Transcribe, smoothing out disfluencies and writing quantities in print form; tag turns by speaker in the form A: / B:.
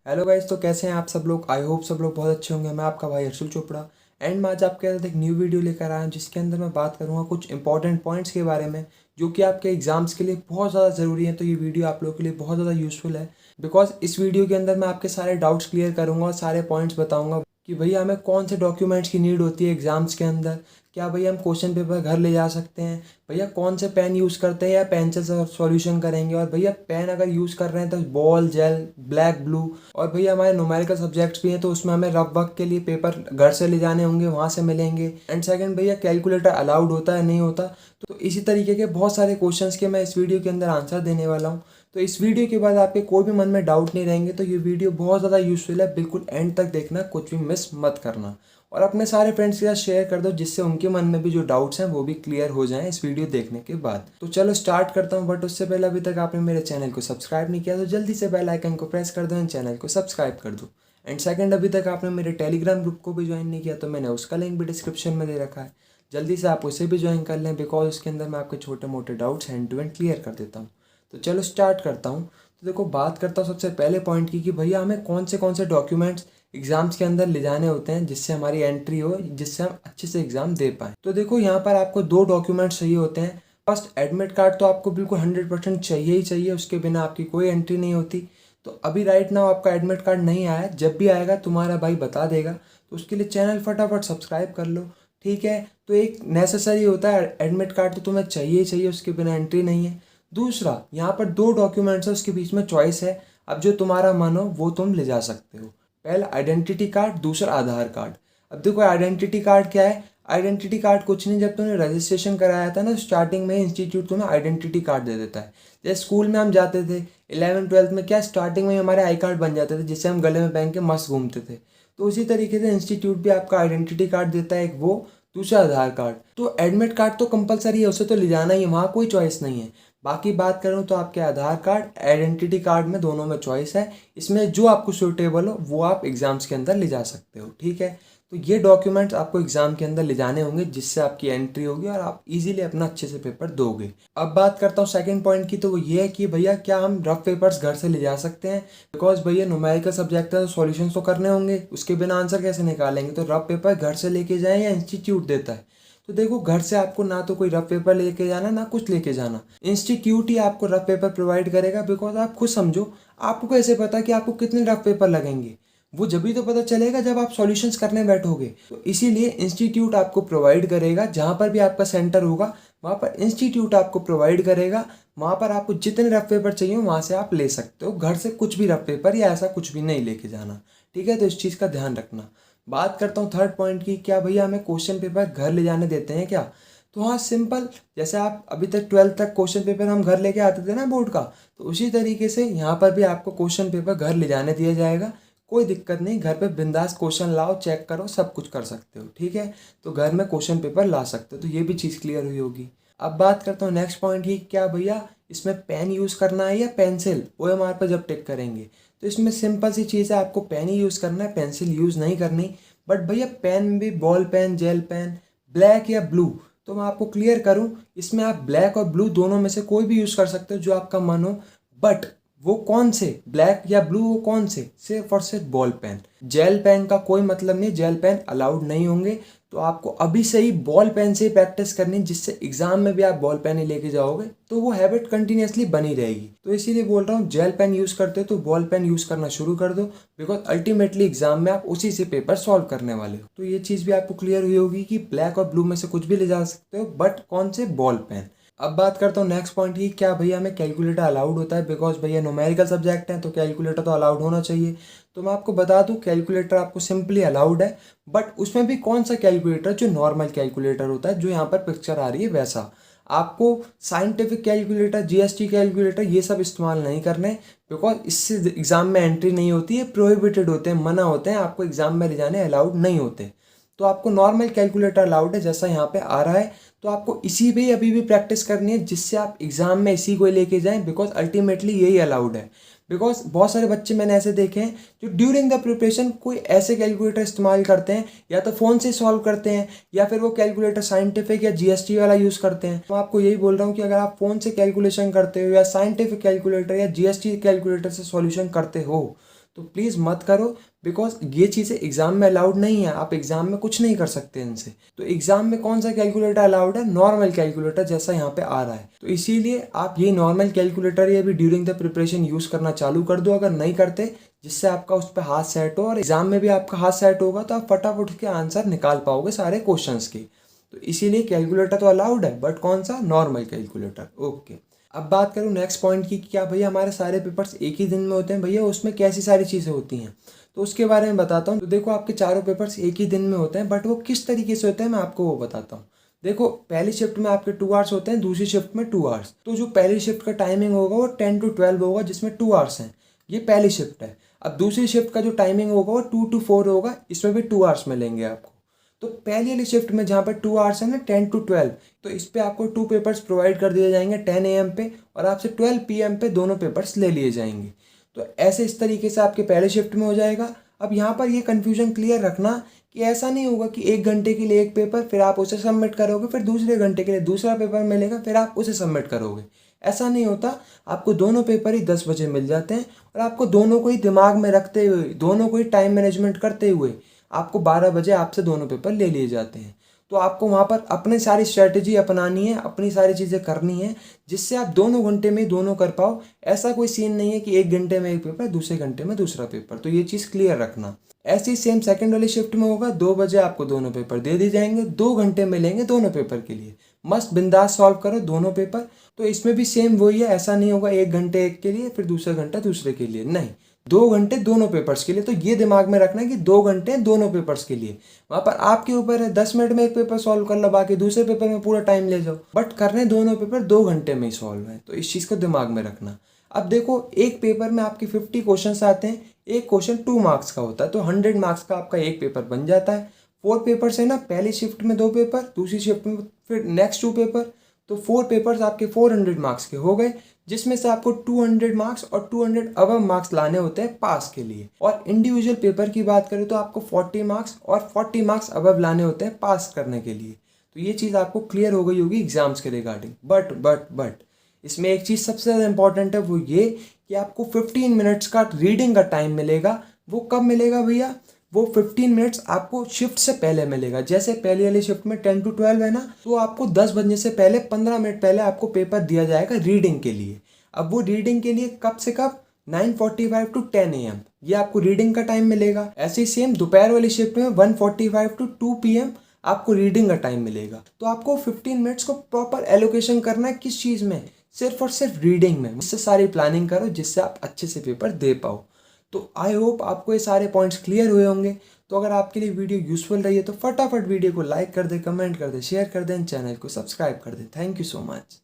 A: Hello guys, तो कैसे हैं आप सब लोग। आई होप सब लोग बहुत अच्छे होंगे। मैं आपका भाई हर्षुल चोपड़ा एंड मैं आज आपके साथ एक न्यू वीडियो लेकर आया हूं जिसके अंदर मैं बात करूंगा कुछ इंपॉर्टेंट पॉइंट्स के बारे में जो कि आपके एग्जाम्स के लिए बहुत ज़्यादा ज़रूरी है। तो ये वीडियो आप लोगों के लिए बहुत ज़्यादा यूज़फुल है बिकॉज इस वीडियो के अंदर मैं आपके सारे डाउट्स क्लियर करूँगा और सारे पॉइंट्स बताऊँगा कि भैया हमें कौन से डॉक्यूमेंट्स की नीड होती है एग्जाम्स के अंदर। क्या भैया हम क्वेश्चन पेपर घर ले जा सकते हैं, भैया कौन से पेन यूज़ करते हैं या पेंसिल से सॉल्यूशन करेंगे, और भैया पेन अगर यूज़ कर रहे हैं तो बॉल जेल ब्लैक ब्लू, और भैया हमारे न्यूमेरिकल सब्जेक्ट्स भी हैं तो उसमें हमें रफ वर्क के लिए पेपर घर से ले जाने होंगे, वहाँ से मिलेंगे। एंड सेकंड भैया कैलकुलेटर अलाउड होता है नहीं होता। तो इसी तरीके के बहुत सारे क्वेश्चंस के मैं इस वीडियो के अंदर आंसर देने वाला हूँ। तो इस वीडियो के बाद आपके कोई भी मन में डाउट नहीं रहेंगे। तो ये वीडियो बहुत ज़्यादा यूजफुल है, बिल्कुल एंड तक देखना, कुछ भी मिस मत करना और अपने सारे फ्रेंड्स के साथ शेयर कर दो जिससे उनके मन में भी जो डाउट्स हैं वो भी क्लियर हो जाएं इस वीडियो देखने के बाद। तो चलो स्टार्ट करता हूं, बट उससे पहले अभी तक आपने मेरे चैनल को सब्सक्राइब नहीं किया तो जल्दी से बेल आइकन को प्रेस कर दो एंड चैनल को सब्सक्राइब कर दो। एंड सेकंड, अभी तक आपने मेरे टेलीग्राम ग्रुप को भी ज्वाइन नहीं किया तो मैंने उसका लिंक भी डिस्क्रिप्शन में दे रखा है, जल्दी से आप उसे भी ज्वाइन कर लें बिकॉज उसके अंदर मैं आपके छोटे मोटे doubts hand to hand clear कर देता हूँ। तो चलो स्टार्ट करता हूँ। तो देखो, बात करता हूँ सबसे पहले पॉइंट की कि भैया हमें कौन से डॉक्यूमेंट्स एग्जाम्स के अंदर ले जाने होते हैं जिससे हमारी एंट्री हो, जिससे हम अच्छे से एग्जाम दे पाएँ। तो देखो, यहाँ पर आपको दो डॉक्यूमेंट्स चाहिए होते हैं। फर्स्ट, एडमिट कार्ड तो आपको बिल्कुल 100% चाहिए ही चाहिए, उसके बिना आपकी कोई एंट्री नहीं होती। तो अभी राइट नाउ आपका एडमिट कार्ड नहीं आया, जब भी आएगा तुम्हारा भाई बता देगा, तो उसके लिए चैनल फटाफट सब्सक्राइब कर लो, ठीक है। तो एक नेसेसरी होता है, एडमिट कार्ड तो तुम्हें चाहिए ही चाहिए, उसके बिना एंट्री नहीं है। दूसरा, यहाँ पर दो डॉक्यूमेंट्स है, उसके बीच में चॉइस है, अब जो तुम्हारा मन हो वो तुम ले जा सकते हो। पहला आइडेंटिटी कार्ड, दूसरा आधार कार्ड। अब देखो, आइडेंटिटी कार्ड क्या है। आइडेंटिटी कार्ड कुछ नहीं, जब तुमने रजिस्ट्रेशन कराया था ना स्टार्टिंग में इंस्टीट्यूट तुम्हें आइडेंटिटी कार्ड दे देता है। जैसे स्कूल में हम जाते थे 11th 12th में, क्या स्टार्टिंग में हमारे आई कार्ड बन जाते थे जिससे हम गले में पहन के मस्त घूमते थे। तो उसी तरीके से इंस्टीट्यूट भी आपका आइडेंटिटी कार्ड देता है एक वो, दूसरा आधार कार्ड। तो एडमिट कार्ड तो कंपलसरी है, उसे तो ले जाना ही है, वहाँ कोई चॉइस नहीं है। बाकी बात करूँ तो आपके आधार कार्ड आइडेंटिटी कार्ड में दोनों में चॉइस है, इसमें जो आपको सूटेबल हो वो आप एग्जाम्स के अंदर ले जा सकते हो, ठीक है। तो ये डॉक्यूमेंट्स आपको एग्जाम के अंदर ले जाने होंगे जिससे आपकी एंट्री होगी और आप इजीली अपना अच्छे से पेपर दोगे। अब बात करता हूँ सेकंड पॉइंट की, तो वो ये है कि भैया क्या हम रफ पेपर्स घर से ले जा सकते हैं। बिकॉज भैया न्यूमेरिकल सब्जेक्ट है तो सॉल्यूशंस तो करने होंगे, उसके बिना आंसर कैसे निकालेंगे। तो रफ पेपर घर से लेके जाएं या इंस्टीट्यूट देता है। तो देखो, घर से आपको ना तो कोई रफ पेपर लेके जाना ना कुछ लेके जाना, इंस्टीट्यूट ही आपको रफ पेपर प्रोवाइड करेगा। बिकॉज आप खुद समझो, आपको कैसे पता कि आपको कितने रफ पेपर लगेंगे, वो जब भी तो पता चलेगा जब आप सॉल्यूशंस करने बैठोगे। तो इसीलिए इंस्टीट्यूट आपको प्रोवाइड करेगा, जहाँ पर भी आपका सेंटर होगा वहाँ पर इंस्टीट्यूट आपको प्रोवाइड करेगा। वहाँ पर आपको जितने रफ पेपर चाहिए वहाँ से आप ले सकते हो, घर से कुछ भी रफ पेपर या ऐसा कुछ भी नहीं लेके जाना, ठीक है। तो इस चीज़ का ध्यान रखना। बात करता हूँ थर्ड पॉइंट की, क्या भैया हमें क्वेश्चन पेपर घर ले जाने देते हैं क्या। तो हाँ, सिंपल, जैसे आप अभी तक 12th तक क्वेश्चन पेपर हम घर लेके आते थे ना बोर्ड का, तो उसी तरीके से यहाँ पर भी आपको क्वेश्चन पेपर घर ले जाने दिया जाएगा। कोई दिक्कत नहीं, घर पे बिंदास क्वेश्चन लाओ, चेक करो, सब कुछ कर सकते हो, ठीक है। तो घर में क्वेश्चन पेपर ला सकते हो, तो ये भी चीज़ क्लियर हुई होगी। अब बात करता हूँ नेक्स्ट पॉइंट की, क्या भैया इसमें पेन यूज़ करना है या पेंसिल, OMR पर जब टिक करेंगे। तो इसमें सिंपल सी चीज़ है, आपको पेन ही यूज़ करना है, पेंसिल यूज़ नहीं करनी। बट भैया पेन में भी ball pen, gel pen, black या ब्लू, तो मैं आपको क्लियर करूं, इसमें आप ब्लैक और ब्लू दोनों में से कोई भी यूज़ कर सकते हो जो आपका मन हो। बट वो कौन से, ब्लैक या ब्लू, वो कौन से, सिर्फ और सिर्फ बॉल पेन। जेल पेन का कोई मतलब नहीं, जेल पेन अलाउड नहीं होंगे। तो आपको अभी से ही बॉल पेन से ही प्रैक्टिस करनी, जिससे एग्जाम में भी आप बॉल पेन ही लेके जाओगे तो वो हैबिट कंटिन्यूसली बनी रहेगी। तो इसीलिए बोल रहा हूँ, जेल पेन यूज़ करते हो तो बॉल पेन यूज़ करना शुरू कर दो, बिकॉज अल्टीमेटली एग्जाम में आप उसी से पेपर सॉल्व करने वाले हो। तो ये चीज़ भी आपको क्लियर हुई होगी कि ब्लैक और ब्लू में से कुछ भी ले जा सकते हो, बट कौन से, बॉल पेन। अब बात करता हूँ नेक्स्ट पॉइंट की, क्या भैया हमें कैलकुलेटर अलाउड होता है। बिकॉज भैया न्यूमेरिकल सब्जेक्ट है तो कैलकुलेटर तो अलाउड होना चाहिए। तो मैं आपको बता दूं, कैलकुलेटर आपको सिंपली अलाउड है, बट उसमें भी कौन सा कैलकुलेटर, जो नॉर्मल कैलकुलेटर होता है, जो यहाँ पर पिक्चर आ रही है वैसा। आपको साइंटिफिक कैलकुलेटर, GST कैलकुलेटर ये सब इस्तेमाल नहीं करने, बिकॉज इससे एग्जाम में एंट्री नहीं होती है, प्रोहिबिटेड होते हैं, मना होते हैं, आपको एग्जाम में ले जाने अलाउड नहीं होते। तो आपको नॉर्मल कैलकुलेटर अलाउड है, जैसा यहाँ पे आ रहा है। तो आपको इसी पे अभी भी प्रैक्टिस करनी है जिससे आप एग्जाम में इसी को लेके जाएं, बिकॉज अल्टीमेटली यही अलाउड है। बिकॉज बहुत सारे बच्चे मैंने ऐसे देखे हैं जो ड्यूरिंग द प्रिपरेशन कोई ऐसे कैलकुलेटर इस्तेमाल करते हैं, या तो फ़ोन से सॉल्व करते हैं या फिर वो कैलकुलेटर साइंटिफिक या GST वाला यूज़ करते हैं। तो आपको यही बोल रहा हूँ कि अगर आप फ़ोन से कैलकुलेशन करते हो या साइंटिफिक कैलकुलेटर या GST कैलकुलेटर से सॉल्यूशन करते हो तो प्लीज़ मत करो, बिकॉज ये चीज़ें एग्जाम में अलाउड नहीं है। आप एग्जाम में कुछ नहीं कर सकते इनसे। तो एग्जाम में कौन सा कैलकुलेटर अलाउड है? नॉर्मल कैलकुलेटर, जैसा यहाँ पे आ रहा है। तो इसीलिए आप ये नॉर्मल कैलकुलेटर ये भी ड्यूरिंग द प्रिपरेशन यूज़ करना चालू कर दो, अगर नहीं करते, जिससे आपका उस पर हाथ सेट हो और एग्जाम में भी आपका हाथ सेट होगा तो आप फटाफट उसके आंसर निकाल पाओगे सारे क्वेश्चंस के। तो इसीलिए कैलकुलेटर तो अलाउड है, बट कौन सा? Normal calculator. ओके, अब बात करूँ नेक्स्ट पॉइंट की, क्या भैया हमारे सारे पेपर्स एक ही दिन में होते हैं? भैया उसमें कैसी सारी चीज़ें होती हैं, तो उसके बारे में बताता हूँ। तो देखो, आपके चारों पेपर्स एक ही दिन में होते हैं, बट वो किस तरीके से होते हैं मैं आपको वो बताता हूँ। देखो, पहली शिफ्ट में आपके 2 आवर्स होते हैं, दूसरी शिफ्ट में 2 आवर्स। तो जो पहली शिफ्ट का टाइमिंग होगा वो 10 to 12 होगा, जिसमें 2 आवर्स हैं। ये पहली शिफ्ट है। अब दूसरी शिफ्ट का जो टाइमिंग होगा वो 2 to 4 होगा, इसमें भी 2 आवर्स मिलेंगे आपको। तो पहली वाली शिफ्ट में जहाँ पर 2 आवर्स है ना, 10 to 12, तो इस पे आपको 2 पेपर्स प्रोवाइड कर दिए जाएंगे 10 AM पे, और आपसे 12 PM पे दोनों पेपर्स ले लिए जाएंगे। तो ऐसे इस तरीके से आपके पहले शिफ्ट में हो जाएगा। अब यहाँ पर ये कन्फ्यूजन क्लियर रखना कि ऐसा नहीं होगा कि 1 घंटे के लिए एक पेपर, फिर आप उसे सबमिट करोगे, फिर दूसरे घंटे के लिए दूसरा पेपर मिलेगा, फिर आप उसे सबमिट करोगे। ऐसा नहीं होता। आपको दोनों पेपर ही 10 बजे मिल जाते हैं, और आपको दोनों को ही दिमाग में रखते हुए, दोनों को ही टाइम मैनेजमेंट करते हुए आपको 12 बजे आपसे दोनों पेपर ले लिए जाते हैं। तो आपको वहाँ पर अपनी सारी स्ट्रेटजी अपनानी है, अपनी सारी चीज़ें करनी है, जिससे आप दोनों घंटे में दोनों कर पाओ। ऐसा कोई सीन नहीं है कि 1 घंटे में एक पेपर, दूसरे घंटे में दूसरा पेपर। तो ये चीज़ क्लियर रखना। ऐसे ही सेम सेकंड वाली शिफ्ट में होगा, 2 बजे आपको दोनों पेपर दे दिए जाएंगे, 2 घंटे मिलेंगे दोनों पेपर के लिए। मस्त बिंदास सॉल्व करो दोनों पेपर। तो इसमें भी सेम वही है, ऐसा नहीं होगा 1 घंटे एक के लिए, फिर दूसरा घंटा दूसरे के लिए, नहीं, 2 घंटे दोनों पेपर्स के लिए। तो ये दिमाग में रखना है कि 2 घंटे दोनों पेपर्स के लिए। वहाँ पर आपके ऊपर है, 10 मिनट में एक पेपर सॉल्व कर लो, बाकी दूसरे पेपर में पूरा टाइम ले जाओ, बट करने दोनों पेपर 2 घंटे में ही सॉल्व है। तो इस चीज़ को दिमाग में रखना। अब देखो, एक पेपर में आपके 50 क्वेश्चन आते हैं, एक क्वेश्चन 2 मार्क्स का होता है, तो 100 मार्क्स का आपका एक पेपर बन जाता है। 4 पेपर्स है ना, पहली शिफ्ट में 2 पेपर, दूसरी शिफ्ट में फिर नेक्स्ट 2 पेपर, तो 4 पेपर्स आपके 400 मार्क्स के हो गए, जिसमें से आपको 200 मार्क्स और 200 अबव मार्क्स लाने होते हैं पास के लिए। और इंडिविजुअल पेपर की बात करें तो आपको 40 मार्क्स और 40 मार्क्स अबव लाने होते हैं पास करने के लिए। तो ये चीज़ आपको क्लियर हो गई होगी एग्जाम्स के रिगार्डिंग। बट इसमें एक चीज़ सबसे ज़्यादा इंपॉर्टेंट है, वो ये कि आपको 15 मिनट्स का रीडिंग का टाइम मिलेगा। वो कब मिलेगा भैया? वो 15 मिनट्स आपको शिफ्ट से पहले मिलेगा। जैसे पहली वाली शिफ्ट में 10 to 12 है ना, तो आपको 10 बजने से पहले 15 मिनट पहले आपको पेपर दिया जाएगा रीडिंग के लिए। अब वो रीडिंग के लिए कब से कब? 9:45 to 10 AM, ये आपको रीडिंग का टाइम मिलेगा। ऐसे ही सेम दोपहर वाली शिफ्ट में 1:45 to 2 PM आपको रीडिंग का टाइम मिलेगा। तो आपको 15 मिनट्स को प्रॉपर एलोकेशन करना है, किस चीज़ में? सिर्फ और सिर्फ रीडिंग में। इससे सारी प्लानिंग करो, जिससे आप अच्छे से पेपर दे पाओ। तो आई होप आपको ये सारे पॉइंट्स क्लियर हुए होंगे। तो अगर आपके लिए वीडियो यूजफुल रही है तो फटाफट वीडियो को लाइक कर दे, कमेंट कर दे, शेयर कर दें, चैनल को सब्सक्राइब कर दें। Thank you so much.